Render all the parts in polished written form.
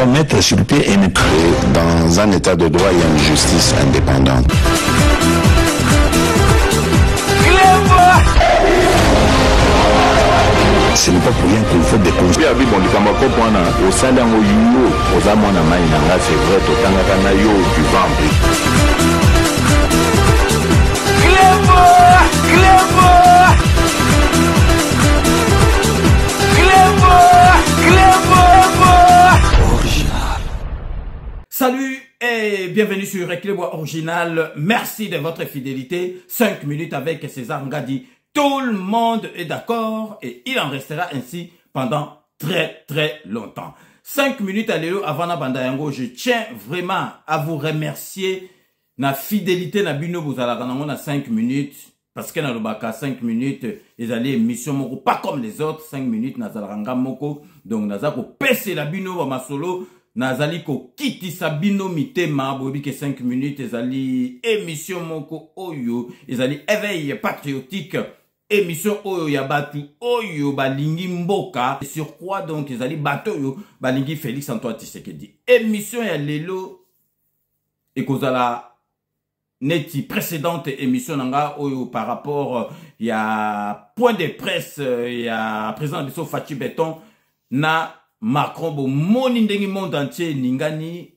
doit mettre sur pied et dans un état de droit, il y a une justice indépendante. Ce n'est pas pour rien qu'il faut des conseils. Salut et bienvenue sur Clébois Original. Merci de votre fidélité. 5 minutes avec César Ngadi. Tout le monde est d'accord et il en restera ainsi pendant très longtemps. 5 minutes à Léo avant la banda yango. Je tiens vraiment à vous remercier. Na fidélité na bino bozala kanango na 5 minutes. Parce que na lobaka 5 minutes, ils allaient émission moko pas comme les autres. 5 minutes na zalaranga moko. Donc naza ko pese la bino ba masolo. Nazali ko kiti sabino mitema bobi ke 5 minutes ezali émission moko oyo ezali éveil patriotique émission oyo ya batu oyo balingi mboka sur quoi donc ezali bato oyo balingi Félix Antoine Tshisekedi émission ya lelo ekozala neti précédente émission nanga oyo par rapport ya point de presse ya président biso Fachi Beton na Macron bo moni ndengi monde entier ningani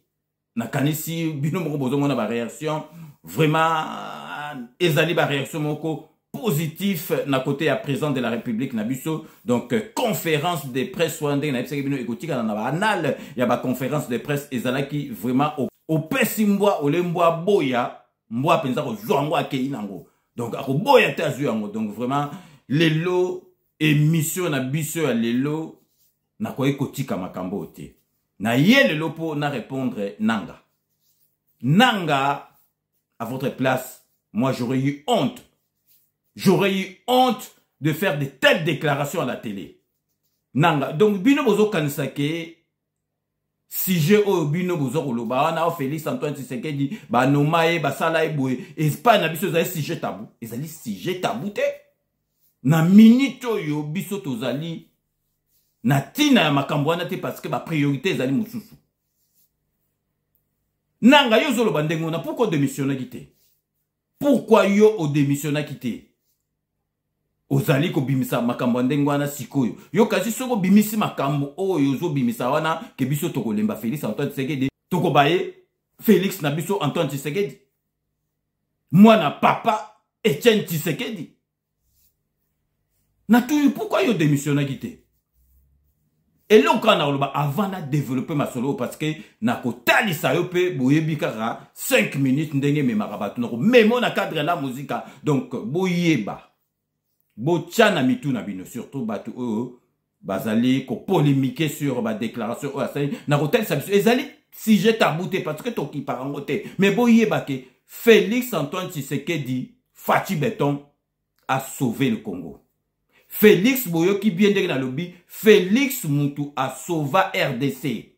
nakanisi bino moko bozomona ba réaction vraiment ezali ba réaction moko positif na côté ya président de la République na biso donc conférence de presse wande na bisaki bino ekotika na ba anal ya ba conférence de presse ezalaki vraiment au pesimboa olembwa boya mbwa penza ko zwango akei nango donc ako boya te azu yango donc vraiment lelo émission na biso ya lelo na kwa kotika makambo te na yele lopo na répondre nanga à votre place moi j'aurais eu honte de faire de telles déclarations à la télé nanga donc bino bozo kanisake sujet o bino bozo koloba na Félix Antoine Tshisekedi ba nomaye ba sala eboye Espagne na biso za sujet tabou ezali sujet tabou te na minute yo biso tozali na tina ya makambo wana te parce que ba priorité ezali mususu nanga yo zolo bandengo na pourquoi démissionner quitté pourquoi yo o démissionner quitté ozali ko bimisa makambo ndengo wana sikoyo yo kasi soko bimisi makambo oyo zo bimisa wana ke biso tokolemba Félix Antoine Tshisekedi toko baye Félix na biso Antoine Tshisekedi mwana papa Etienne Tshisekedi na tout pourquoi yo démissionner quitté. Et là, avant de développer ma solo, parce que na kotali sa yope, boyebi kaka 5 minutes ndenge me marabatu nako. Memo na cadre la musique, donc boyeba, bochana mitu na bino, surtout batu bazali ko polémiquer sur ma déclaration na kotali sa biso. Ezali sujet tabouté parce que toki parangote. Mais boyeba ke Félix Antoine Tshisekedi Fachi Beton a sauvé le Congo. Félix Boyo qui vient de la lobby, Félix Moutou a sauvé RDC.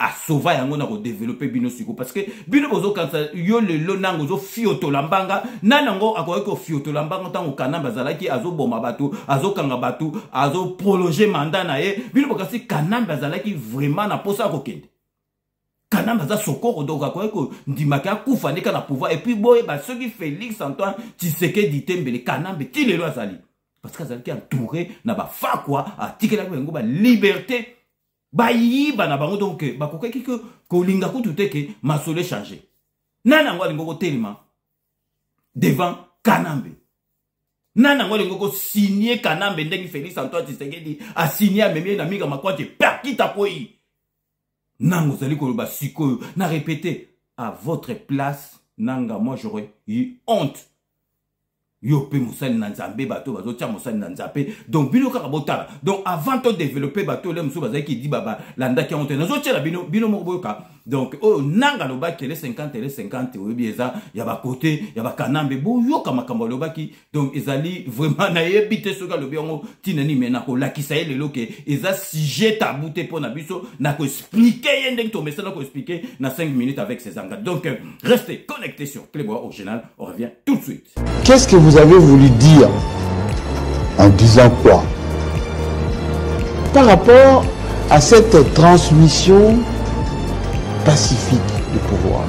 A sauvé yango na ko développer bino siko parce que bino bozo kansa yo le lonango zo fioto lambanga nanango akoye ko fioto lambanga tango kanamba zalaki azo boma batu azo kanga batu azo prolonger mandat na ye bino bokasi kanamba zalaki vraiment na posa ko kende. Kanamba za sokoro donc akoye ko ndimaka kufa nika na pouvoir et puis boye ba ceux qui Félix Antoine Tshisekedi Tembele kanambe ti lelo azali parce que azali ki entouré na ba fakwa atikela ko ngo ba liberté ba yiba na bango donc ba kokeki ko linga ko tuteke masole changer nana ngo lingo ko telema devant kanambe nana ngo lingo ko signer kanambe ndengi Félix Antoine Tshisekedi a signer memie na miga makwate perkita koi nango zali ko ba sikoyo na répéter à votre place nanga moi j'aurais eu honte yo pe musali na nzambe bato bazo tia musali na nzambe donc bino kaka botala donc avant de développer bato le musu bazaki ki di baba landa ki honte nazo tia bino mo boyoka donc oh nanga lo baki les 50 oui bieza ya ba côté ya ba kanambe bo yoka makambo lo baki donc ezali vraiment na yebite soka lo biongo tinani mena ko lakisa ele loke eza sujet tabou te pona biso na ko expliquer yende to message na ko expliquer na 5 minutes avec ces engagements donc restez connectés sur Clébois Original, on revient tout de suite. Qu'est-ce que vous avez voulu dire en disant quoi? Par rapport à cette transmission pacifique du pouvoir.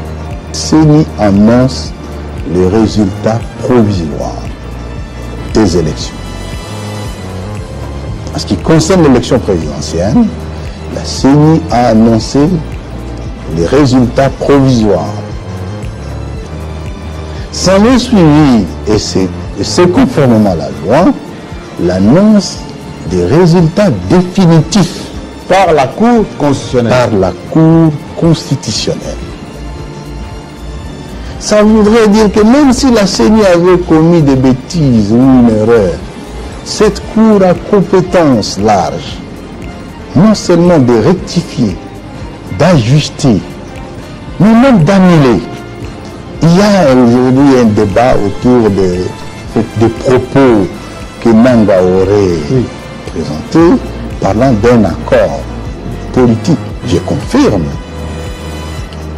CENI annonce les résultats provisoires des élections. En ce qui concerne l'élection présidentielle, la CENI a annoncé les résultats provisoires. S'en est suivi, et c'est conformément à la loi, l'annonce des résultats définitifs Par la Cour constitutionnelle. par la Cour constitutionnelle. Ça voudrait dire que même si la CENI avait commis des bêtises ou une erreur, cette Cour a compétence large, non seulement de rectifier, d'ajuster, mais même d'annuler. Il y a aujourd'hui un débat autour des propos que Nanga aurait présentés parlant d'un accord politique. Je confirme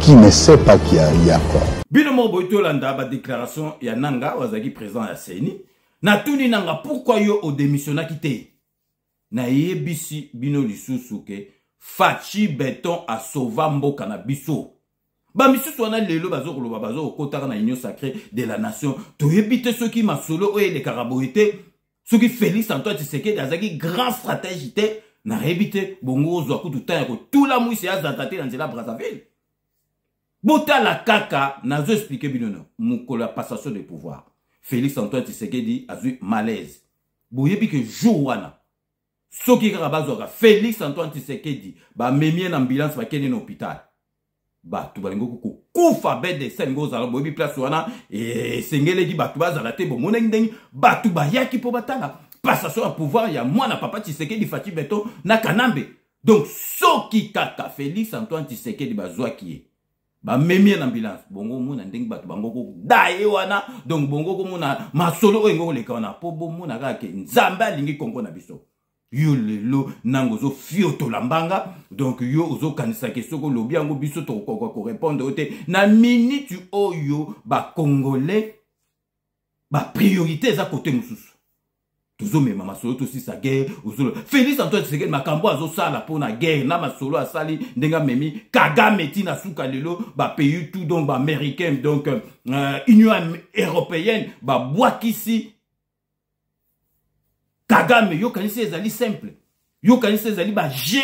qui ne sait pas qu'il y a eu accord. Binomo Boitolanda, ba déclaration ya Nanga, wazaki présent à CENI. Na tuni Nanga, pourquoi yo o démissionna quitté? Na yebisi bino lisusu ke Fachi Beton a sauva mboka na biso. Ba misusu wana lelo bazo koloba bazo okotaka na union sacrée de la nation. To yebite ceux qui masolo oye les karaboité, ceux qui Félix Antoine Tshisekedi azaki grand stratégité na yebite bongo zo akutu tayako tout la mousse ya zatate dans la Brazzaville. Bota la kaka nazo expliquer binono mukolo passation de pouvoir. Félix Antoine Tshisekedi a eu malaise. Boyebi que jour wana soki karabazoka Félix Antoine Tshisekedi ba memie na ambulance ba kene na hôpital. Ba tu balingo ko kufa bede sengo za boyebi place wana et sengele di batu bazala te bo moneng batu ba yaki po batala passation à pouvoir ya mwana papa Tshisekedi Fachi Beton na Kanambe. Donc soki kaka Félix Antoine Tshisekedi bazwa ki ba memie na ambulance bongo mona ndenge batu bango ko daye wana donc bongo ko mona masolo oyengo le kana po bo mona ka ke nzambe alingi kongo na biso yo lelo nango zo fioto lambanga donc yo ozo kanisa ke soko lobi yango biso to ko répondre ote na minute oyo ba congolais ba priorité za côté mususu tuzo mema masolo to si sa guerre ozolo Félix Antoine Tshisekedi makambo azo sala pona guerre na masolo asali ndenga memi Kagame tina suka lelo ba pays tout donc ba américain donc Union européenne ba bwakisi Kagame yo kanisi ezali simple yo kanisi ezali ba G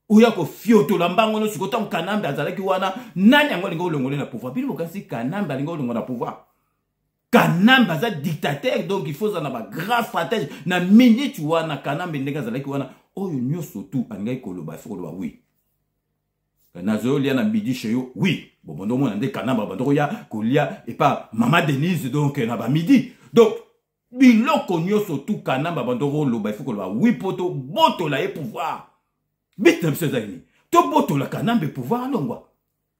oya ko fioto lambango no sikota Kanambe azalaki wana nani yango lingo longole na pouvoir bino kanisi Kanambe lingo longole na pouvoir. Kanambe za dictateur donc il faut ça na ba grand stratège na minute wana Kanambe ndeka zalaki wana oyo nyoso tout angai koloba faut koloba oui. Nazo lia na midi chez yo oui bon bondo mona nde Kanambe bandoko ya kolia et pas Mama Denise donc na ba midi donc biloko nyoso tout Kanambe bandoko loba il faut koloba oui poto boto la e pouvoir bit na msezani to boto la Kanambe pouvoir longwa.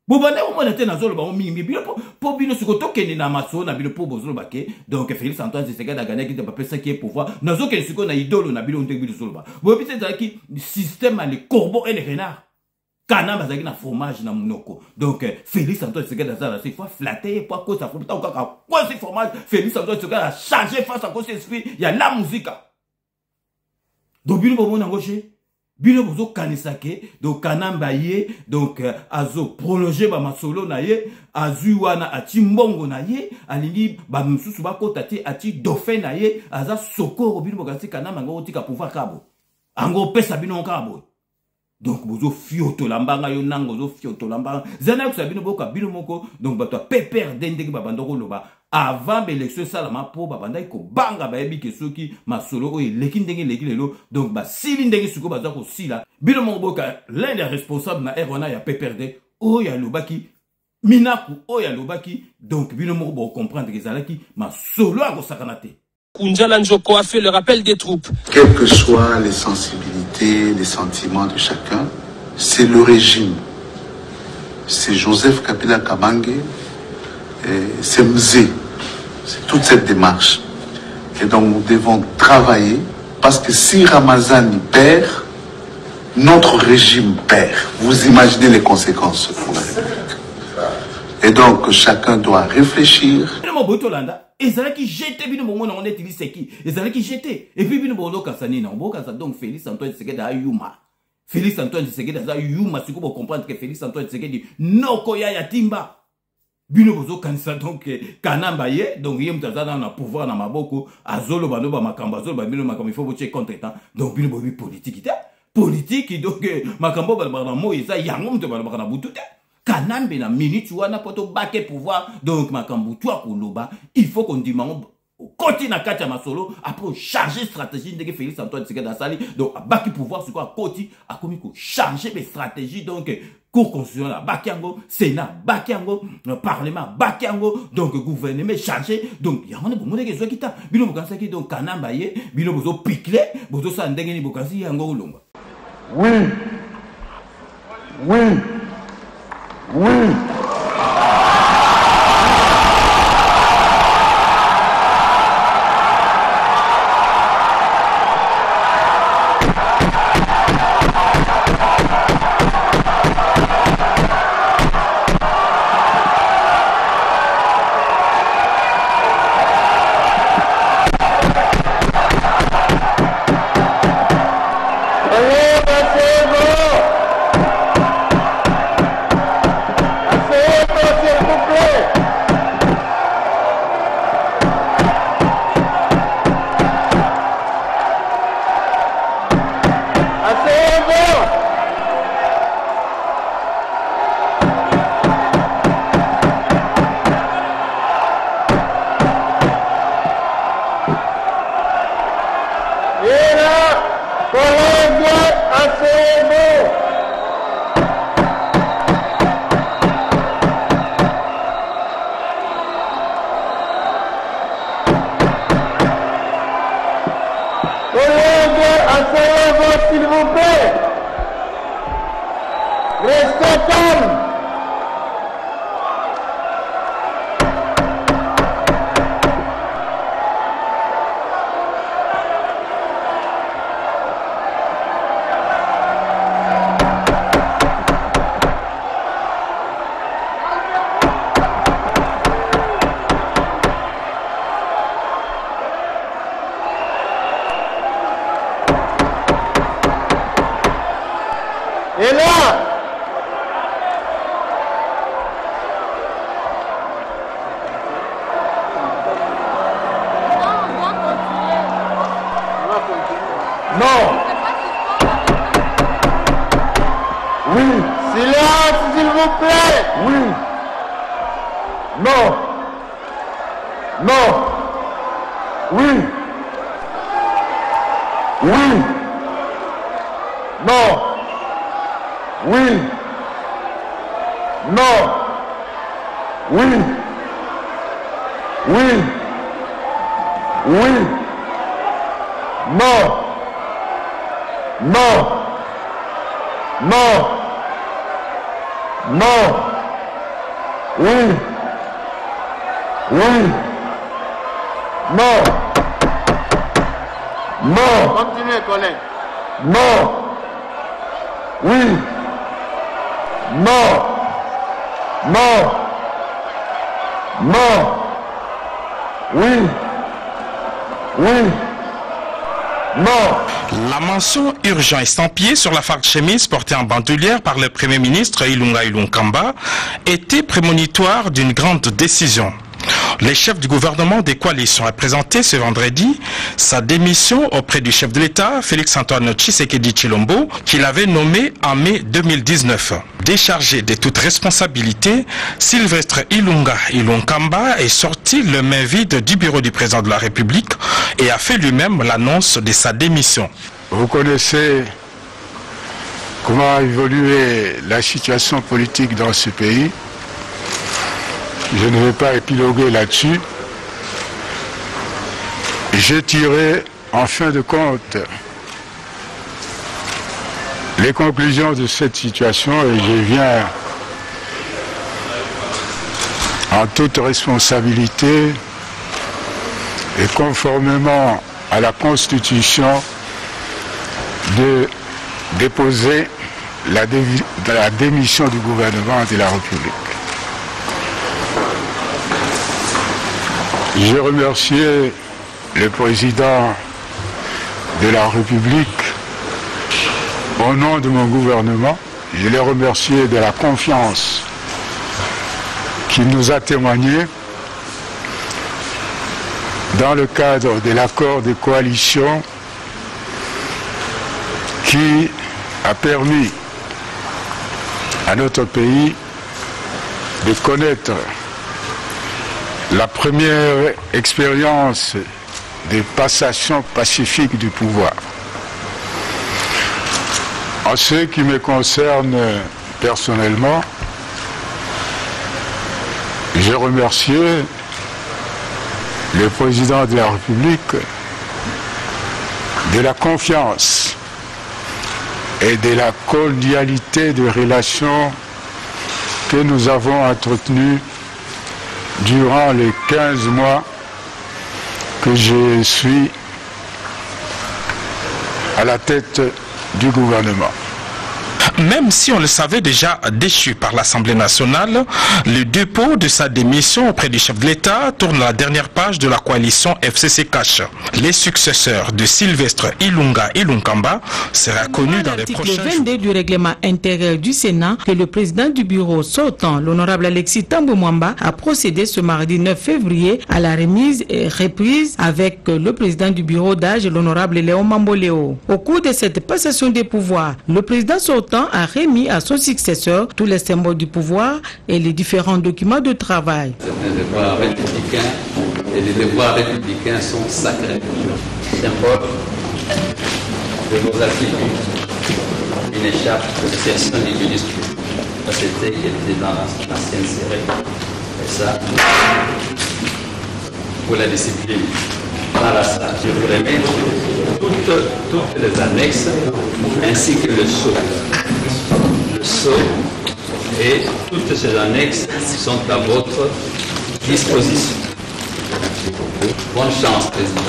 Bobane au moins na zolo ba mingi bino po bino sikoto kene na maso na bino po bozolo bake donc Félix Antoine Tshisekedi a gagné qui te pas ça qui est pouvoir nazo ke siko na idolo na bino ndeki bino zolo ba bo bité zaki système à les corbeaux et les renards Kanambe zaki na fromage na munoko donc Félix Antoine Tshisekedi a c'est fois flatter pour cause ça faut pas quoi c'est fromage Félix Antoine Tshisekedi a changé face à cause esprit il y a la musique donc bino bo na gauche bino bozo kanisake donc Kanambe ye donc azo prolonger ba masolo na ye azu wana ati mbongo na ye alingi ba msusu bakota te ati dauphin na ye aza sokoro bino bokasi Kanambe ngo tika pouvoir kabo ango pesa bino kabo donc bozo fioto lambanga yo nango zo fioto lambanga zana ko sabino boka bino moko donc bato pepper dendeki ba bandoko loba avant l'élection salama po ba bandai ko banga ba yebi ke soki masolo o leki ndenge leki lelo donc ba sili ndenge suko baza ko sila bino moko boka l'un des responsables na RONA ya pepper de o ya lobaki minaku o ya lobaki donc bino moko bo comprendre que zalaki masolo a ko sakanate. Kounjala Njoko a fait le rappel des troupes. Quelles que soient les sensibilités, les sentiments de chacun, c'est le régime. C'est Joseph Kabila Kabange, c'est Mzé, c'est toute cette démarche. Et donc nous devons travailler parce que si Ramazani perd, notre régime perd. Vous imaginez les conséquences pour la République. Et donc chacun doit réfléchir. Ezalaki jeté bino bongo na on utilise qui ezalaki jeté et puis bino bondo kasani na boka ça donc Félix Antoine Tshisekedi ayuma Félix Antoine Tshisekedi aza yuma siko pour comprendre que Félix Antoine Tshisekedi noko ya yatimba. Bino bozo kanisa donc kanamba ye donc yé mutaza na pouvoir na maboko azolo bano ba makambo azolo ba bino makambo il faut boche contre temps donc bino bobi politique ite politique donc makambo ba na moïse yango mto ba na butu te kanambe na minute wana poto bake pouvoir donc makambo toi koloba il faut qu'on dimango côté na kati ya masolo après charger stratégie ndenge Félix Antoine Tshisekedi asali donc baki pouvoir sur quoi côté a commis ko charger les stratégies donc Cour constitutionnelle bakiango, Sénat bakiango, Parlement bakiango, donc gouvernement chargé, donc il y a un bon qui soit kita, bino bokansa ki donc kanamba ye, bino bozo piqué, bozo sa ndenge ni bokansi yango longa. Oui. Oui. Oui. S'il vous plaît, restez calme. Et là, non. Oui. Silence, s'il vous plaît. Oui. Non. Non. Oui. Oui. Non. Oui. Non. Oui. Oui. Oui. Non. Non. Non. Non. Oui. Oui. Non. Non. Continuez, collègue. Non. Oui. Non. Non. Non. Oui. Oui. Non. La mention urgent et sans pied sur la farde chemise portée en bandoulière par le Premier ministre Ilunga Ilunkamba était prémonitoire d'une grande décision. Le chef du gouvernement des coalitions a présenté ce vendredi sa démission auprès du chef de l'État, Félix Antoine Tshisekedi Tshilombo, qu'il avait nommé en mai 2019. Déchargé de toute responsabilité, Sylvestre Ilunga Ilunkamba est sorti le main vide du bureau du président de la République et a fait lui-même l'annonce de sa démission. Vous connaissez comment a évolué la situation politique dans ce pays. Je ne vais pas épiloguer là-dessus. J'ai tiré en fin de compte les conclusions de cette situation et je viens en toute responsabilité et conformément à la Constitution de déposer la démission du gouvernement de la République. J'ai remercié le président de la République au nom de mon gouvernement, je les remercie de la confiance qu'il nous a témoignée dans le cadre de l'accord de coalition qui a permis à notre pays de connaître la première expérience de passation pacifique du pouvoir. En ce qui me concerne personnellement, je remercie le président de la République de la confiance et de la cordialité de relations que nous avons entretenues durant les 15 mois que je suis à la tête du gouvernement. Même si on le savait déjà déchu par l'Assemblée nationale, le dépôt de sa démission auprès du chef de l'État tourne la dernière page de la coalition FCC Cash. Les successeurs de Sylvestre Ilunga Ilunkamba sera connu dans les prochains jours. L'article 22 du règlement intérieur du Sénat que le président du bureau sortant, l'honorable Alexis Thambwe Mwamba, a procédé ce mardi 9 février à la remise et reprise avec le président du bureau d'âge, l'honorable Léon Mamboléo. Au cours de cette passation des pouvoirs, le président sortant a remis à son successeur tous les symboles du pouvoir et les différents documents de travail. Les devoirs républicains et les devoirs républicains sont sacrés. Symbole de nos attributs, une écharpe de personne du ministre. C'était qui était dans l'ancienne série. Et ça, pour la discipline. Voilà ça. Je vous remets toutes les annexes ainsi que le sceau. Le sceau et toutes ces annexes sont à votre disposition. Bonne chance, Président.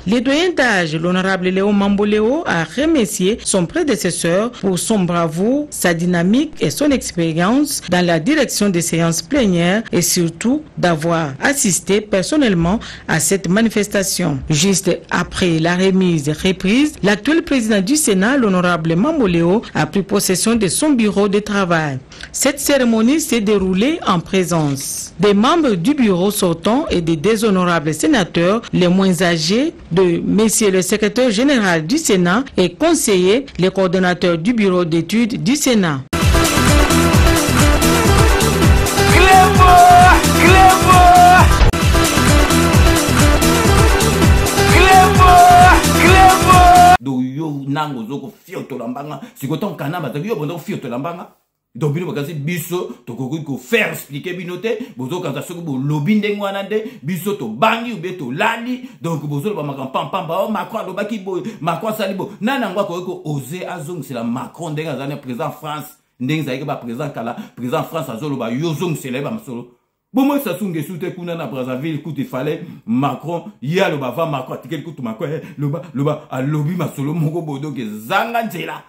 Le doyen d'âge, l'honorable Léon Mamboléo, a remercié son prédécesseur pour son bravoure, sa dynamique et son expérience dans la direction des séances plénières et surtout d'avoir assisté personnellement à cette manifestation. Juste après la remise et reprise, l'actuel président du Sénat, l'honorable Mamboléo, a pris possession de son bureau de travail. Cette cérémonie s'est déroulée en présence des membres du bureau sortant et des déshonorables sénateurs les moins âgés, de Monsieur le secrétaire général du Sénat et conseiller, les coordonnateurs du bureau d'études du Sénat. Do yo nango zoko fioto lambanga sikoton kanamba ta yo bondo fioto lambanga. Donc bino bakasi biso to ko faire expliquer binote bozo kanta soko bo lobi ndengwana nde biso to bangi ubeto lali donc bozo ba makampa pamba o Macron lo baki bo Macron salibo nana ngwa ko oser azong c'est la Macron ndenga zane président France ndenga zaike ba président France azolo ba yozong c'est ba masolo bon moi ça sunge soute kuna na Brazzaville coup il fallait Macron ya lo ba va Macron tikel coup Macron lo ba a lobi masolo moko bodo ke zanga nzela.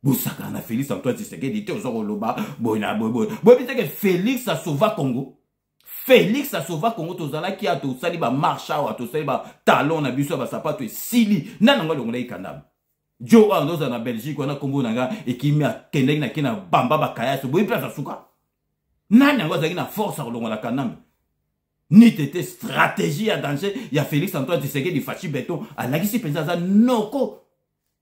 Boussaka na Félix Antoine Tshisekedi était aux Oloba, que Félix a sauvé Congo. Félix a sauvé Congo, tozala qui a tout sali ba marcha ou tout sali ba talon na biso ba sapato et sili. Nananga longa ikanam. Jo ando na Belgique wana Congo nanga et qui m'a kendeng na kina bamba ba kaya so boy place suka. Nananga zaki na force a longa la kanam. Ni tete stratégie à danger, il y a Félix Antoine Tshisekedi fachi beton, a nagisi penza za noko.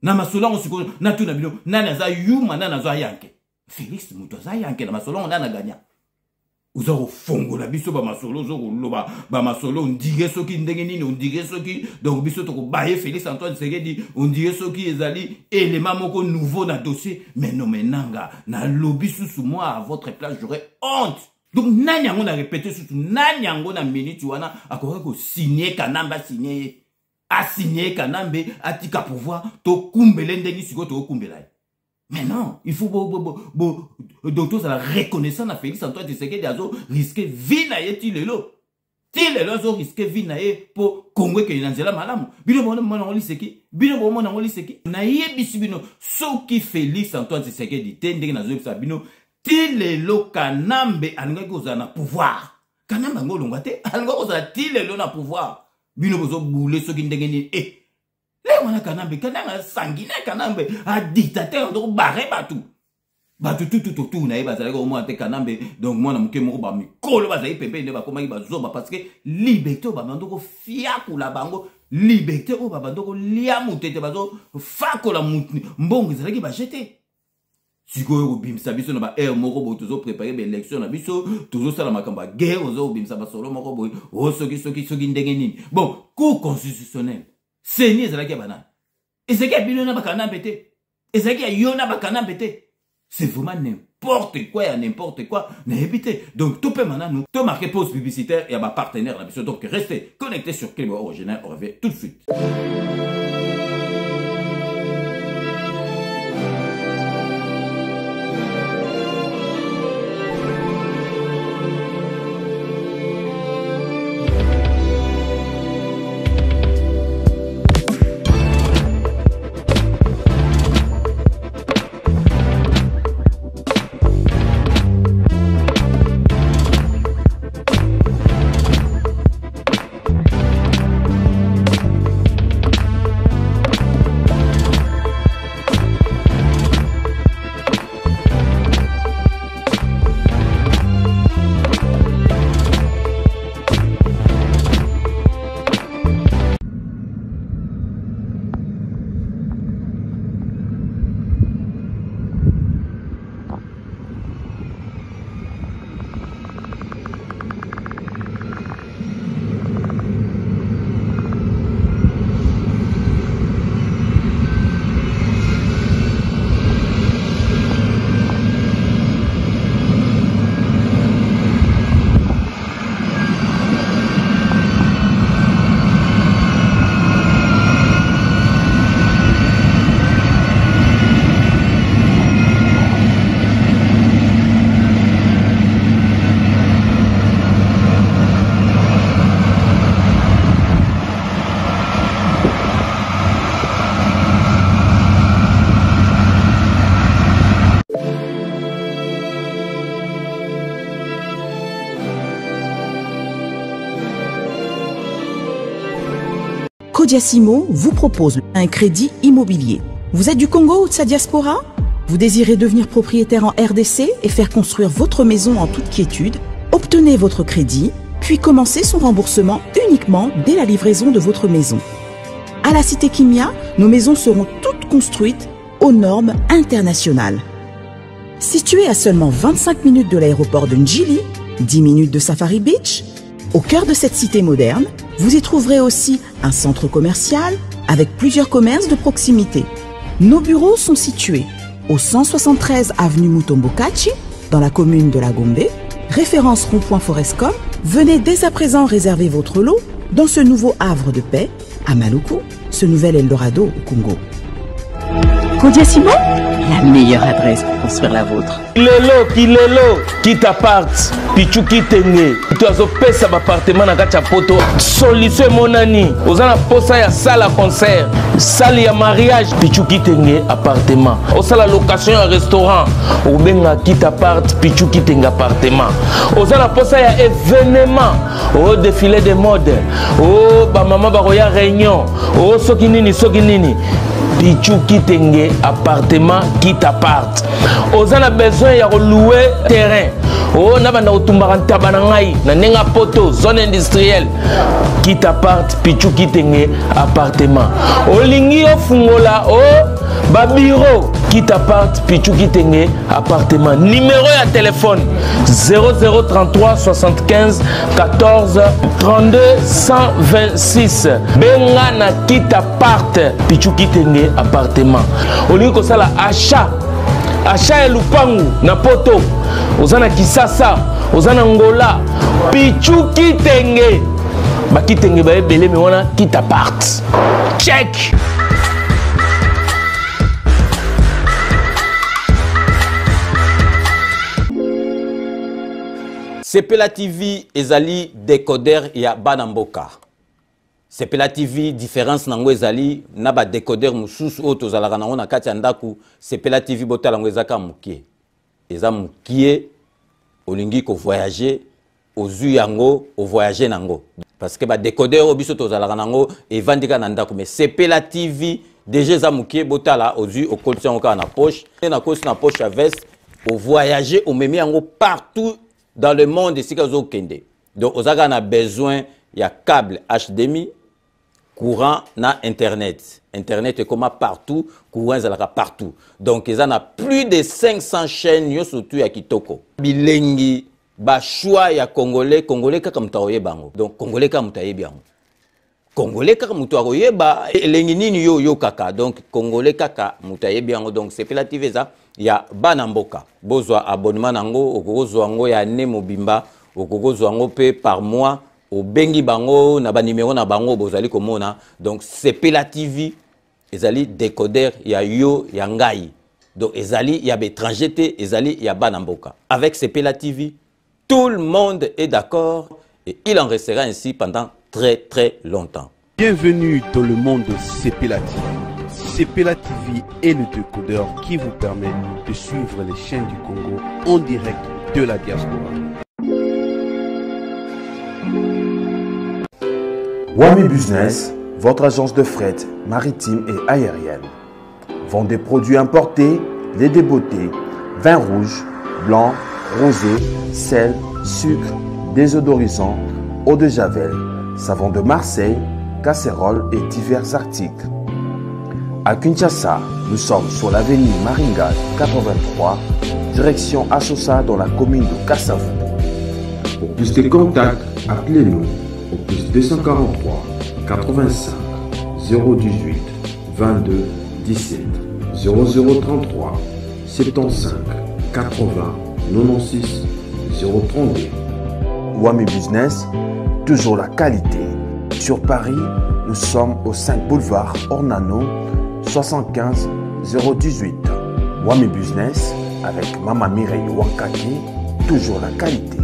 Na masolo on siko na tuna bino nana za yuma nana za yanke Félix muto za yanke na masolo on nana ganya uzoro fongo la biso ba masolo zo loba ba masolo ndige soki ndenge nini ndige soki donc biso to ko baye Félix Antoine Tshisekedi ndige soki ezali élément moko nouveau na dossier mais non menanga na lobby sous moi à votre place j'aurais honte. Donc nanya on a répété surtout nanya on a minute wana akora ko signer kanamba signer a signé Kanambe, a tika pouvoir, to kumbele ndengi siko to kumbela. Mais non, il faut docteur ça la reconnaissance à Félix Antoine Tshisekedi azo risquer vie na ye tilelo. Tilelo azo risquer vie na ye pour Congo ke nanzela malamu. Bino bona mona ngoli seki, bino bona mona ngoli seki. Na ye bisibino soki Félix Antoine Tshisekedi tendenge na zo bisa bino tilelo Kanambe alinga ko za na pouvoir. Kanambe ngolonga te, alinga ko za tilelo na pouvoir. bino bozo boule soki ndenge nini le wana Kanambe kananga sanguinaire Kanambe a dictateur donc barré batu tout na yeba zalaka au moins te Kanambe donc moi na muke moko ba mikolo bazali pembe ne ba komaki bazomba parce que liberté ba mandoko fiakula bango liberté o ba bandoko liamu tete bazo fakola mbongo zalaki ba jeter sikoyo ko bimsa biso na ba air moko bo tozo préparer ba élection na biso tozo sala makamba guerre ozo bimsa ba solo moko bo o soki ndenge nini bon cour constitutionnel seni ezalaki banana ezalaki bino na ba Kanambe te ezalaki yona ba Kanambe te. C'est vraiment n'importe quoi, n'importe quoi, n'ébité. Donc, tout peut maintenant nous, tout marquer pause publicitaire et à ma partenaire la mission. Donc, restez connectés sur Clément Original. On revient tout de suite. Codiasimo vous propose un crédit immobilier. Vous êtes du Congo ou de sa diaspora? Vous désirez devenir propriétaire en RDC et faire construire votre maison en toute quiétude? Obtenez votre crédit, puis commencez son remboursement uniquement dès la livraison de votre maison. À la Cité Kimia, nos maisons seront toutes construites aux normes internationales. Située à seulement 25 minutes de l'aéroport de Njili, 10 minutes de Safari Beach, au cœur de cette cité moderne, vous y trouverez aussi un centre commercial avec plusieurs commerces de proximité. Nos bureaux sont situés au 173 avenue Mutombokachi, dans la commune de la Gombe, référence rond-point Forescom. Venez dès à présent réserver votre lot dans ce nouveau havre de paix à Maluku, ce nouvel Eldorado au Congo. Codiasimo, la meilleure adresse pour construire la vôtre. Kilelo, qui t'apparte, pichu qui t'engue. Tu as opé un appartement dans Gachapoto. Solution mon ami. Aux en posa ya salle à concert, salle ya mariage, pichu qui t'engue appartement. Au salle à location à restaurant, au benga qui t'apparte, pichu qui t'engue appartement. Aux en posa ya événement, au défilé de mode, au ba maman baroya réunion, au sokinini. Pichu Kitenge appartement qui t'apparte. Aux a besoin de louer terrain. Oh, na banda otumbaka tabanangai na nenga poto zone industrielle qui t'apparte. Pichu Kitenge appartement. Olingi ofungola o ba bureau qui t'apparte. Pichu Kitenge appartement. Numéro de téléphone 0033 75 14 32 126. Benga na qui t'apparte. Pichu Kitenge appartement. Olingi ko sala achat et lupangu na poto. Ozana Kisasa, Ozana Ngola, Pichu Kitenge. Ba Kitenge ba ebele mais wana qui t'apparte. Check. Sepela TV ezali décodeur ya Banamboka. Sepela TV différence nango ezali na ba décodeur mususu o tozalaka nango na kati ya ndaku. Sepela TV botala ngo ezaka mukie. Eza mukie olingi ko voyager ozu yango o voyager nango. parce que ba décodeur obiso tozalaka nango evandika na ndako mais Sepela TV déjà za mukie botala ozu au collection ka na poche na poche à veste au voyager au memi yango partout dans le monde ici ka zo kende donc ozaka na besoin ya câble HDMI courant na internet est comme partout courant zalaka partout donc ils en a plus de 500 chaînes yo surtout ya kitoko bilengi ba choix ya congolais kaka mutaoye bango donc congolais kaka mutaye bango congolais kaka mutaoye ba elengi nini yo kaka donc congolais kaka mutaye bango donc Sepela TV za ya bana mboka bozwa abonnement nango okozwa ngo ya ne mobimba okozwa ngo pe par mois au bengi bango na ba numéro na bango bozali komona donc Sepela TV ezali décodeur ya yo ya ngai donc ezali ya étranger te ezali ya bana mboka avec Sepela TV tout le monde est d'accord et il en restera ainsi pendant très longtemps. Bienvenue dans le monde de Sepela TV. Sepela TV est le décodeur qui vous permet de suivre les chaînes du Congo en direct de la diaspora. Wami Business, votre agence de fret maritime et aérienne. Vend des produits importés, lait de beauté, vin rouge, blanc, rosé, sel, sucre, désodorisant, eau de javel, savon de Marseille, casseroles et divers articles. À Kinshasa, nous sommes sur l'avenue Maringa 83, direction Assosa dans la commune de Kassavu. Pour plus de contacts, appelez-nous au plus 243 85 018 22 17 0033 75 80 96 032. Wami Business, toujours la qualité. Sur Paris, nous sommes au 5 boulevard Ornano 75 018. Wami Business avec Mama Mireille Wankaki, toujours la qualité.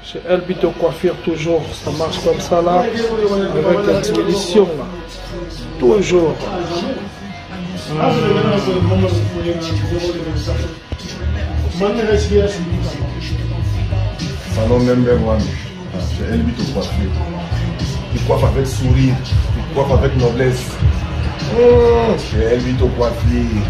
Chez Elbito Coiffure, toujours, ça marche comme ça là, avec la expédition là. Toujours. Salon number one, chez Elbito Coiffure. Il coiffe avec sourire, il coiffe avec noblesse. Chez Elbito Coiffure.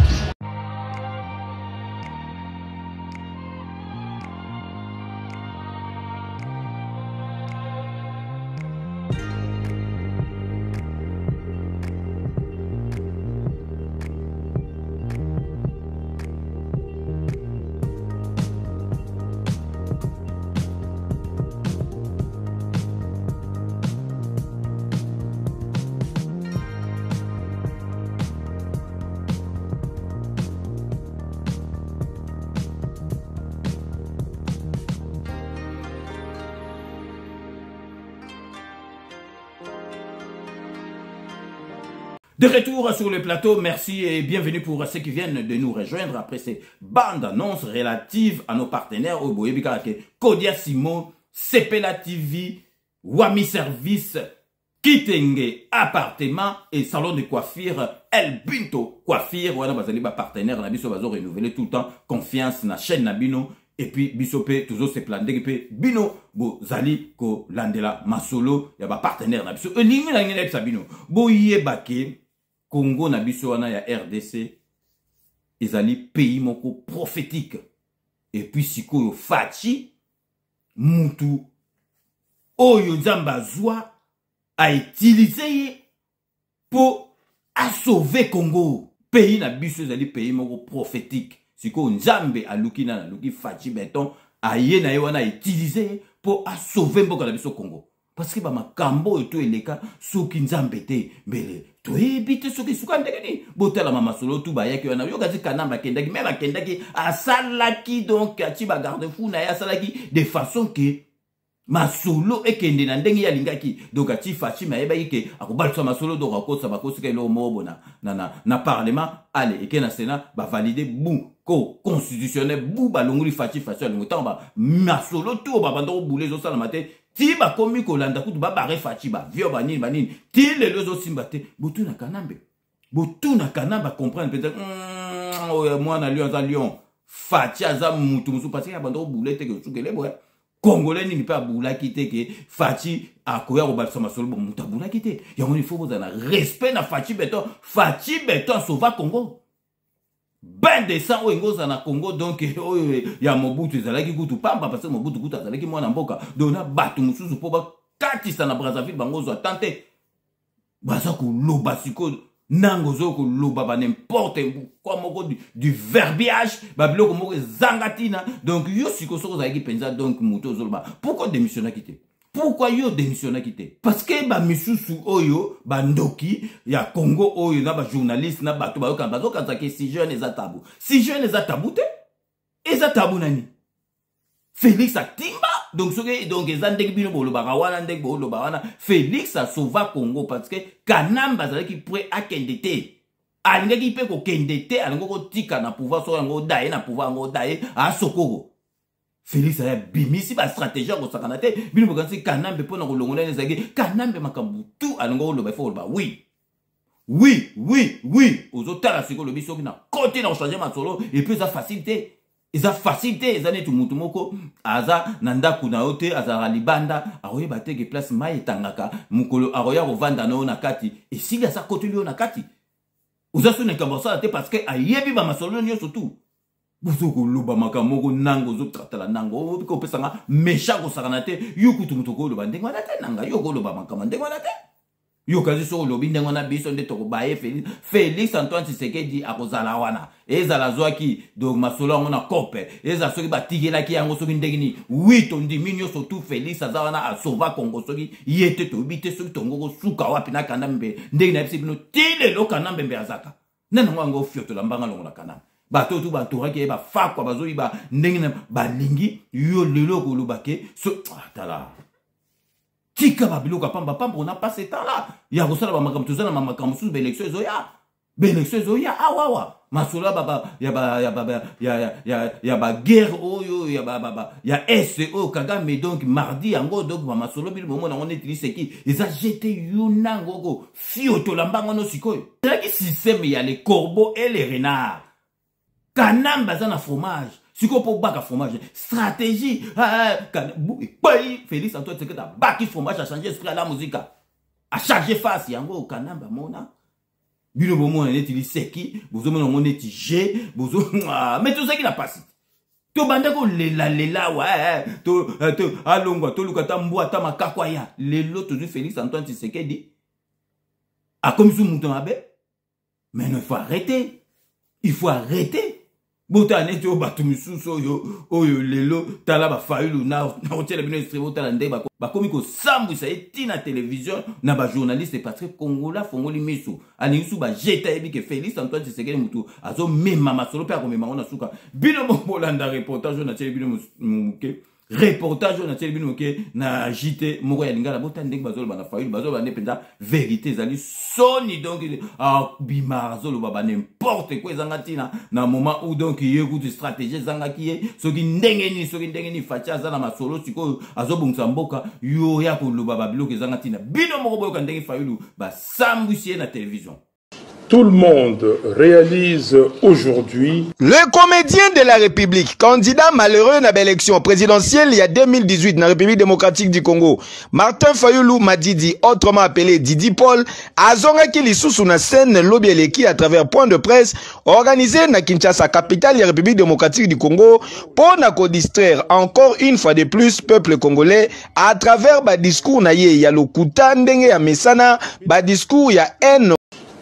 De retour sur le plateau, merci et bienvenue pour ceux qui viennent de nous rejoindre après ces bandes annonces relatives à nos partenaires au Boyebika, Kodia Simo, Sepela TV, Wami Service, Kitenge Appartement et Salon de Coiffure Elbito Coiffure. Voilà, bazali ba partenaire na biso bazo renouveler tout le temps confiance na chaîne na bino et puis biso pe toujours se plander pe bino bo zali ko landela masolo ya ba partenaire na biso elingi na ngene sa bino bo yebake Congo na biso wana ya RDC ezali pays moko prophétique et puis sikoyo fachi mutu oyo nzamba zwa a utilisé pour sauver Congo. Pays na biso ezali pays moko prophétique sikoyo nzambe aluki na aluki fachi beton aye na ye wana utilisé pour sauver mboka na biso Congo. Parce que ba makambo eto eleka soki nzambe te mbele to ebite soki suka ndekeni botala mama solo tu ba yaki wana yo gazi kanamba kendaki même kendaki asalaki donc ati ba garde fou na ya asalaki de façon que masolo ekende na ndenge ya lingaki donc ati fachi ma yeba yike akobalisa masolo do rakosa bakosika elo mobo na parlement ale eke na sénat ba valider bou ko constitutionnel bou balonguli fachi fachi alingotamba masolo tu ba bando boule zo sala mate ti ba komi ko landa kutu ba bare fachi ba vio banini banini ti le lozo simbate butu na kanamba comprendre peut-être moi na lion za lion fachi aza mutu musu parce que bando boule te ke sukele boya Congolais ni pas boula kité que Fachi a koya robalsa masolo bon muta boula kité. Yango il faut vous en respect na Fachi Beton sauva Congo. Ben de sang oingo na Congo donc ya Mobutu ezalaki kutu pamba parce que Mobutu kutu azalaki mwana mboka. Dona batu mususu po ba katisa na Brazzaville bango zo tante. Baza ko loba siko nango zo ko loba ba n'importe quoi moko du verbiage babilo ko moko zangatina donc yo siko soko zaki penza donc muto zo ba pourquoi démissionner quitté pourquoi yo démissionner quitté parce que ba misusu oyo ba ndoki ya Congo oyo na ba journaliste na bato ba yoka bazo kanzaki si jeune eza tabou te eza tabou nani Félix Atimba donc eza ndenge bino bolobaka wana ndenge boloba wana Félix a sauva Congo parce que Kanamba zalaki prêt à kendete alingaki pe ko kendete alingo ko tika na pouvoir so yango daye na pouvoir yango daye a sokoko Félix a bimisi ba stratégie ko sakana te bino bokansi Kanambe pona ko longola nezaki Kanambe makambutu alingo loba fo loba oui ozotala siko lobi soki na côté na changer masolo et puis ça facilité Eza facilité, eza netu mutu moko, aza nanda kuna yote, aza ralibanda, aroye batege place maye tangaka, mukolo aroya rovanda no nakati, et si ya sa kote liyo nakati. Oza su nekambasa te parce que ayebi ba masolo nyo surtout. Bozo ko loba makamoko nango zo tratala nango, ko pesanga mecha ko sakanate, yo kutu mutu ko loba ndengwa nate nanga, yo ko loba makama ndengwa nate. Yo kazi so lobi ndengwa na biso nde toko baye Félix Antoine Tshisekedi akozala wana. Ezala zwaki donc masolo ngona kope. Eza soki batigela ki yango soki ndengini. Oui tondi minyo surtout Félix azawana a sauva Congo soki yete to bite soki tongo ko suka wapi na Kanambe. Ndengina bisi bino tile lo Kanambe mbe azaka. Nana ngo fioto lambanga longo na Kanambe. Bato tu batora ki ba fakwa bazo iba ndengina balingi yo lelo ko lobake so tala. Tika babiloka pamba on n'a pas ce temps-là. Il y a aussi la makamtu zana mamakamsu l'élection zoya. L'élection zoya awawa. Masula baba ya ba guerre oyo ya SO Kagame donc mardi yango donc masolo bil moment on utilise qui ils a jeté yunango go fioto lambanga no sikoyo. C'est qui système il y a les corbeaux et les renards. Kanamba zana fromage. Si on peut baka fromage, stratégie, Félix Antoine Tshisekedi a baki fromage a changé esprit à la musique, a changé face, yango Kanamba mona. Bino bomo on est seki, bozo on est G, bozo mais tout ça qui n'a pas cité. To banda ko lela ouais, to alongwa to lukata mbwa ta makakwa ya. Lelo toujours Félix Antoine Tshisekedi a comme sous mouton abe. Mais non, il faut arrêter. Bota neti o batu misusu oyo lelo tala ba fayulu na otela bino extrême tala nde ba komi ko sambwisa eti na télévision na ba journaliste parce que Kongola fongoli misu ani su ba jeta ebi ke Félix Antoine Tshisekedi mutu azo mema masolo pe akomema ngona suka bino bolanda reportage na tele bino muke reportage na tele bino muke na JT moko ya lingala bota ndenge bazolo bana fayulu bazolo bana penza vérité zali soni donc bimazolo baba n'importe quoi zangatina na moment où donc yekoute stratégie zangaki soki ndenge ni facha za na masolo siko azobungsa mboka yo ya ko loba babiloke zangatina bino moko boyoka ndenge fayulu ba sambwisie na télévision. Tout le monde réalise aujourd'hui. Le comédien de la République, candidat malheureux à l'élection présidentielle il y a 2018 dans la République démocratique du Congo, Martin Fayulu Madidi, autrement appelé Didi Paul, a zonaki lisusu na scène lobby eleki à travers point de presse organisé na Kinshasa, capitale de la République démocratique du Congo, pour na distraire encore une fois de plus peuple congolais à travers ba discours na ye ya lokuta ndenge ya mesana, ba discours ya haine.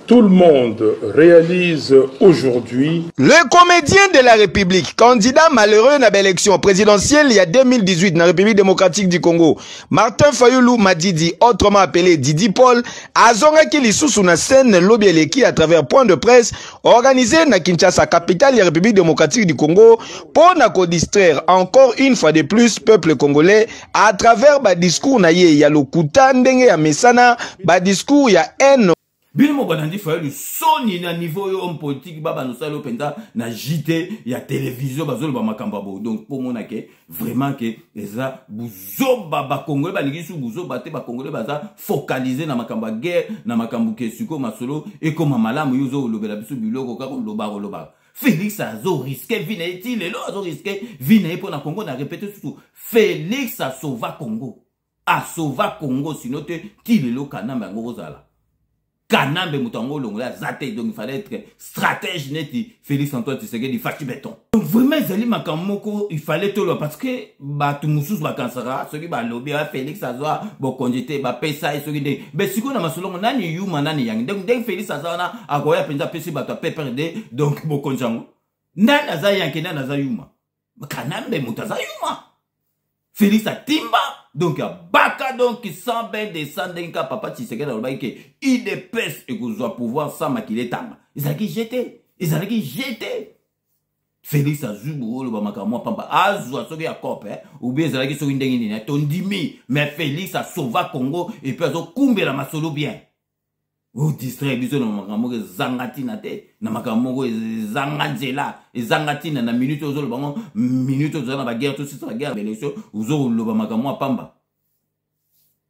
Tout le monde réalise aujourd'hui. Le comédien de la République, candidat malheureux à l'élection présidentielle il y a 2018 dans la République démocratique du Congo, Martin Fayulu Madidi, autrement appelé Didi Paul, a zonaki lisusu na scène lobby eleki à travers point de presse organisé na Kinshasa, capitale de la République démocratique du Congo, pour na distraire encore une fois de plus peuple congolais à travers ba discours na ye ya lokuta ndenge ya mesana, ba discours ya haine. Bino mo banandi Fayulu soni na niveau yo homme politique baba no salo penza na JT ya télévision bazolo ba makamba bo donc pour mona ke vraiment que eza buzo baba congolais ba lingisu buzo bate ba congolais baza focaliser na makamba guerre na makambu ke suko masolo et comme malamu yuzo lobela biso biloko ka loba Félix azo risqué vina eti lelo azo risqué vina pour na Congo na répéter surtout Félix a sauvé Congo. A sauvé Congo sinon te ti lelo Kanambe ngozala. Kanambe mutango longola zate donc il fallait être stratège neti Félix Antoine Tshisekedi fachi béton. Donc vraiment zali makamoko il fallait tout le parce que ba tumusus ba kansara celui ba lobby Félix azwa bo konjete ba pesa et celui de mais siko na masolongo nani yuma nani yang donc dès Félix azana agoya penza pesi ba to PPRD donc bo konjango nani azaya yanke nani azayuma Kanambe mutaza yuma Félix a timba donc ya baka donc qui sent bien descendre d'un papa Tshisekedi dans le bail que il dépêche et que soit pouvoir sans maquiller tamba ils ont qui jeté Félix a zubo le bamakamwa pamba azwa soki ya cop ou bien ils ont qui soki ndengi ni tondimi mais Félix a sauvé Congo et puis azo kumbela masolo bien ou distribution na makamoko zangatina te na makamoko zanganzela ezangatina na minute ozolo bango minute ozolo na ba guerre tout ça la guerre élection ozolo loba makamoko pamba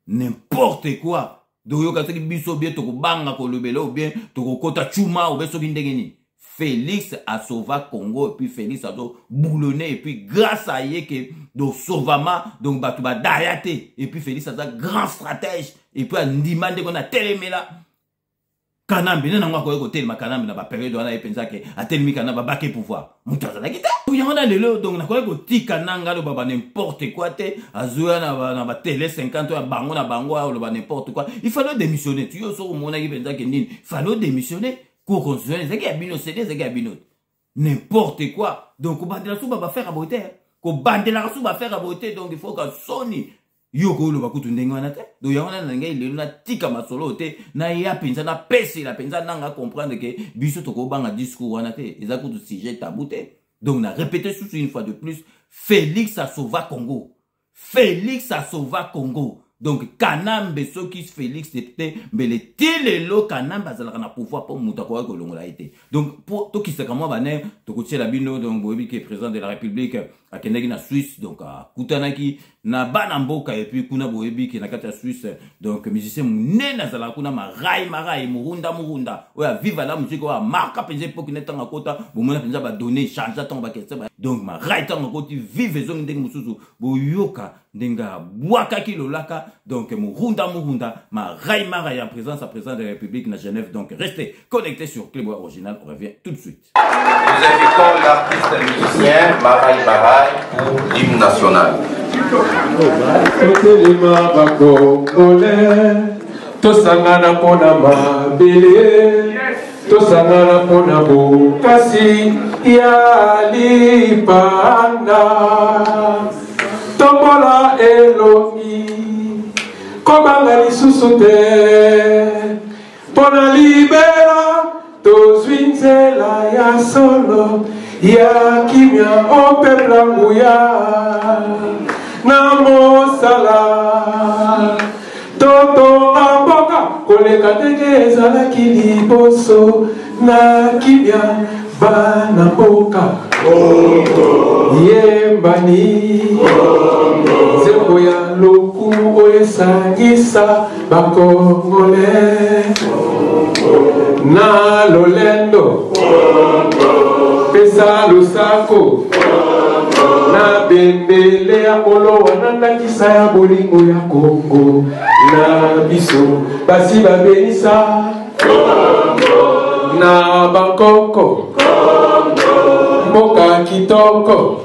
n'importe quoi donc yo kaseki biso bien to kubanga ko lobelo bien to kokota chuma ou beso kindengeni Félix a sauvé Congo et puis Félix a boulonné et puis grâce à yé que do sauvama donc batuba dayate et puis Félix a grand stratège et puis a demandé qu'on a télémela Kanambe nena ngwa ko hotel makanambe na ba période wana epenza ke atelemi kana ba baké pouvoir mutaza la kita yanga lelo donc na ko tika nanga lo baba n'importe quoi te azoya na ba télé 50 ya bango na bango lo ba n'importe quoi il fallait démissionner tu yo so mona ki penza ke nini fallait démissionner cour constitutionnelle c'est que bino c'est que bino n'importe quoi donc ko bandela so baba faire aboter ko bandela so ba faire aboter donc il faut que soni yoko lo bakutu ndenge wana te do yangona na ngai lelo na tika masolo te na ya penza na pesi la penza nanga comprendre que biso toko banga discours wana te eza kutu sujet tabou te donc na répéter surtout une fois de plus Félix a sauvé Congo Félix a sauvé Congo donc Kanambe soki Félix était mbele tilelo Kanambe azalaka na pouvoir pour mutako ko longola été donc pour to kisaka moi bané to kotiela bino donc boyebi que président de la République a kendaki na Suisse donc a kutanaki na bana mboka et puis kuna boyebi que na kata Suisse donc musicien munena zala kuna marai murunda oya viva la musique oya marka penze pour kinetanga kota bomona penza ba donner changer ton ba question donc marai tanga koti vive zong ndenge mususu boyoka ndenga bwaka kilolaka donc murunda marai en présence à président de la République na Genève donc restez connectés sur Clébois Original on revient tout de suite. Nous invitons l'artiste musicien Marai pour l'hymne national. Totelema bakongole tosangana pona mabele tosangana pona bokasi ya lipanda tombola elongi kobanga lisusu te pona libera tozwi nzela ya solo ya kimia opepla nguya na mosala totonga mboka koleka ndenge ezalaki liboso na kimia bana mboka yembani nzembo ya loku oyo esangisa bakongole na lolendo pesa lusako na bendele ya kolo wana ndakisa ya bolingo ya Kongo na biso basi babenisa na bakoko mboka kitoko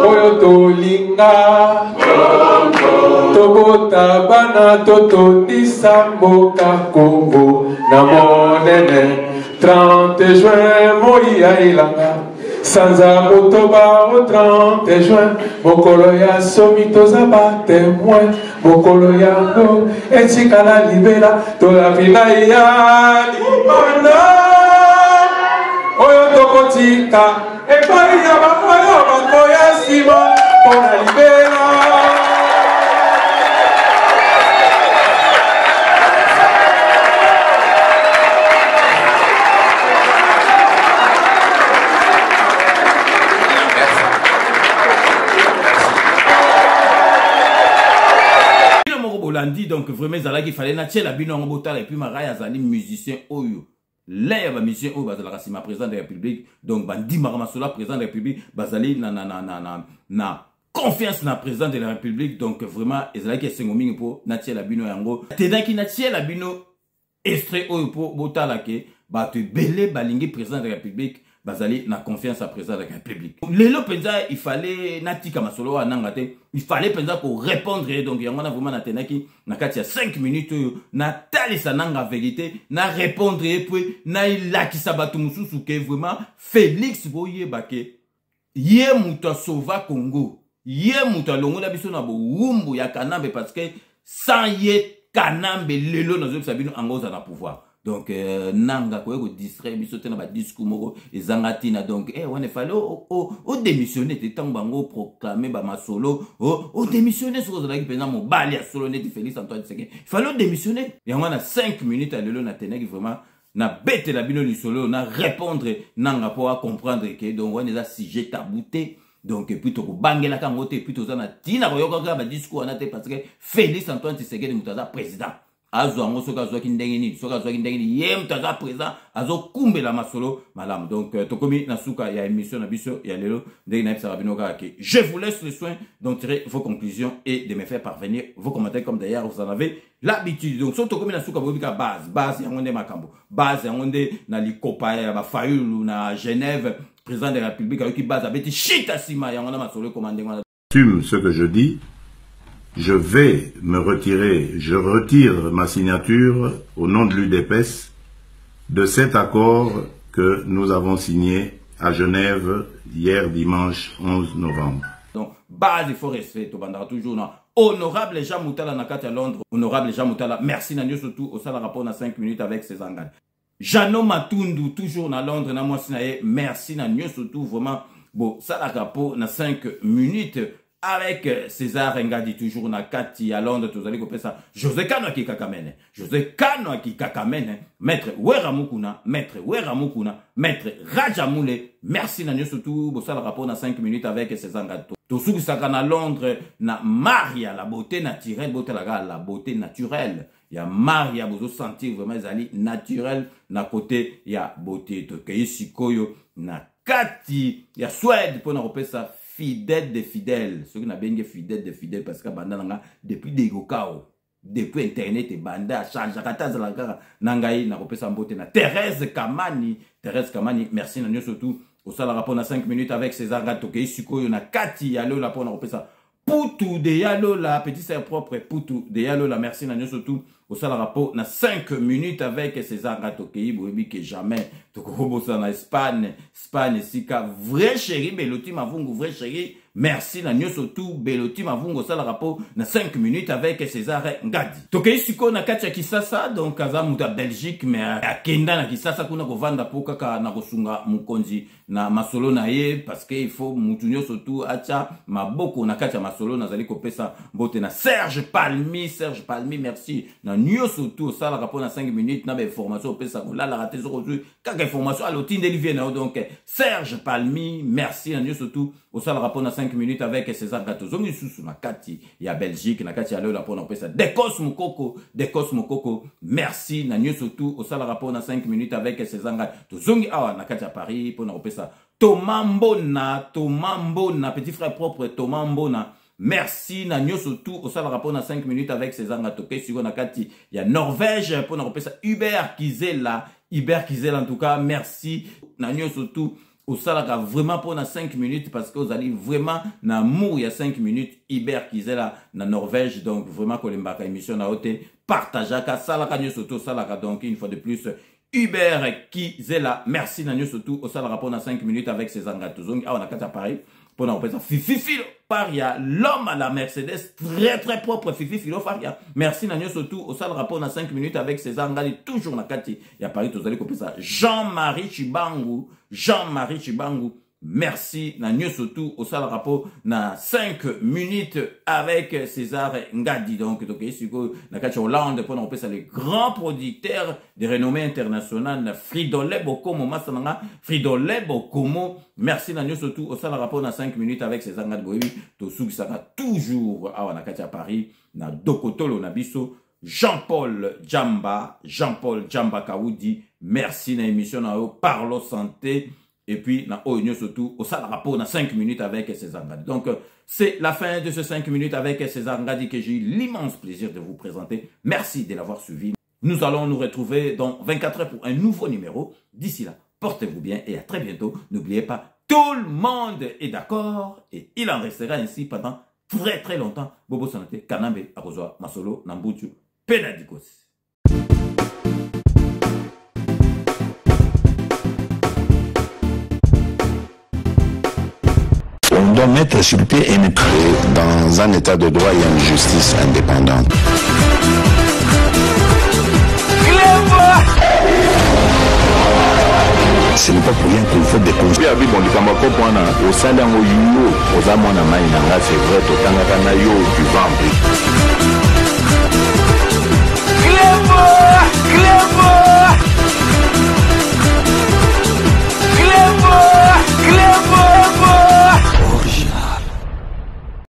oyo tolinga tobota bana totondisa mboka Kongo na monene 30 juin moya ilanga sanza motoba au 30 juin mokolo ya somi toza ba témoin mokolo yango etikala libela tolapina ya libanda oyo tokotika epai ya bakoyo bakoya nsima mpona libela. Donc vraiment il fallait nacher la bino ngobotala et puis Marai azali musicien oyo l'un ba mission au bazala kasima président de la République donc bandi maramasola président de la République bazali na confiance na président de la République donc vraiment ezalaki esengomingi po natie la bino yango tenaki natie la bino extrait au po botala ke bato belé balingi président de la République bazali na confiance à président de la République. Lelo penza il fallait natika masolo anangate il fallait penza pour répondre donc yangona vraiment na tenaki na kati ya 5 minutes na talisa nanga vérité na répondre et puis na ilakisa batu mususu ke vraiment Félix Boye bake ye muta sauva Congo ye muta longola biso na boumbu ya Kanambe parce que sans ye Kanambe lelo na zo sabino angoza na pouvoir. Donc nanga ko eko distraire biso te na ba discours moko ezangatina donc on est fallait au démissionner te tant bango proclamer ba masolo au démissionner sur la qui mo bali ya solo net Félix Antoine Tshisekedi il fallait démissionner et on a 5 minutes à lelo na tenaki vraiment na bête la bino lisolo na répondre nanga pour comprendre que donc on est sujet tabouté donc plutôt ko bangela ka ngote plutôt za na tina ko yoka ba discours na te parce que Félix Antoine Tshisekedi mutaza président azo ango soka zo ki ndenge ni soka zo ki ndenge ni ye mutaza présent azo kumbela masolo malam donc tokomi na suka ya émission na biso ya lelo ndenge na psa bino ka ke je vous laisse le soin d'en tirer vos conclusions et de me faire parvenir vos commentaires comme d'ailleurs vous en avez l'habitude donc so tokomi na suka bobika base ya ngonde makambo base ya ngonde na likopa ya ba Fayulu na Genève président de la République avec qui base abeti chita sima ya ngona masolo commandé assume ce que je dis. Je vais me retirer, je retire ma signature au nom de l'UDPS de cet accord que nous avons signé à Genève hier dimanche 11 novembre. Donc, base, il faut rester, toujours honorable Jean Moutala Nakati à Londres, honorable Jean Moutala, merci Nanyo surtout au salaire rapport à 5 minutes avec ses engagements. Jano Matundu, toujours à Londres, merci Nanyo surtout vraiment, bon, salaire rapport à 5 minutes. Avec César Ngadi toujours na kati à Londres tous allez couper ça José Kano qui kakamene José Kano qui kakamene maître Weramukuna maître Rajamoule merci na surtout pour ça le rapport na 5 minutes avec César Ngadi tout ce qui s'accane à Londres na Maria la beauté naturelle la beauté naturelle il y a Maria vous sentir vraiment zali naturel na côté il y a beauté to keisi koyo na kati il y a Suède pour na couper ça fidèle de fidèles, ceux qui n'ont bien fidèle de fidèles parce que bandana depuis des gokao, depuis internet et banda change kataza la gara nangai na kopesa mbote na Thérèse Kamani, merci na surtout au sala rapport na 5 minutes avec César Gatoke Suko na kati yalo la pour na kopesa Poutou de yalo la petit sœur propre Poutou de yalo la merci na surtout au sala rapport na 5 minutes avec César Gatoke bobi que jamais to ko na Espagne sika vrai chéri Beloti Mavungu vrai chéri merci na surtout Beloti Mavungu sala rapport na 5 minutes avec César Ngadi tokei siko na kati ya Kisasa donc aza muta Belgique mais akenda na Kisasa kuna ko vanda po kaka na kosunga mukonzi na masolo na ye parce que il faut mutunyo surtout acha maboko na kati ya masolo na zali kopesa mbote na Serge Palmi merci na nyo surtout ça la rapport na 5 minutes na information pesa ko la raté aujourd'hui kaka information à l'outil de donc Serge Palmi merci na nyo surtout au ça la rapport na 5 minutes avec César Gatozongi sous na kati ya Belgique na kati ya le rapport na pesa de Cosmo Coco merci na nyo surtout au ça la rapport na 5 minutes avec César Gatozongi awa na kati ya Paris pour na pesa Thomas Mbona petit frère propre Thomas Mbona merci na nyoso tout au sala rapport na 5 minutes avec César Ngatoke sur na kati ya Norvège pour na repesa Hubert Kizela en tout cas merci na nyoso tout au sala vraiment pour na 5 minutes parce que vous allez vraiment na mou il y a 5 minutes Hubert Kizela na Norvège donc vraiment ko lembaka émission na hote partager ka sala ka nyoso tout sala donc une fois de plus Hubert Kizela merci na nyoso tout au sala rapport na 5 minutes avec César Ngatozongi on a kata Paris pour nous représenter Fifi Filo Faria, l'homme à la Mercedes, très propre Fifi Filo Faria. Merci Nanyo surtout au sale rapport dans 5 minutes avec César Ngali, toujours na kati. Il y a Paris, vous allez copier ça. Jean-Marie Chibangu. Merci Nanyo surtout au sale rapport dans 5 minutes avec César Ngadi. Donc, na kati Hollande pour nous représenter ça les grands producteurs de renommée internationale. Fridolin Bokomo, Masananga, Fridolin Bokomo. Merci Nanyo surtout au sale rapport dans 5 minutes avec César Ngadi. To Sugisaka toujours à Wanakati à Paris. Na Dokotolo Nabiso. Jean-Paul Djamba Kaoudi, merci na émission na Parlons Santé. Et puis, na Oigno surtout, au salle rapport, na 5 minutes avec César Ngadi. Donc, c'est la fin de ce 5 minutes avec César Ngadi que j'ai eu l'immense plaisir de vous présenter. Merci de l'avoir suivi. Nous allons nous retrouver dans 24 heures pour un nouveau numéro. D'ici là, portez-vous bien et à très bientôt. N'oubliez pas, tout le monde est d'accord et il en restera ainsi pendant très très longtemps. Bobo Sanate, Kanambe, Arozoa, Masolo, Nambutu, Penadikos. On doit mettre sur pied et mettre dans un état de droit et une justice indépendante. Ce n'est pas pour rien qu'il faut des causes. C'est vrai, tu vas Clément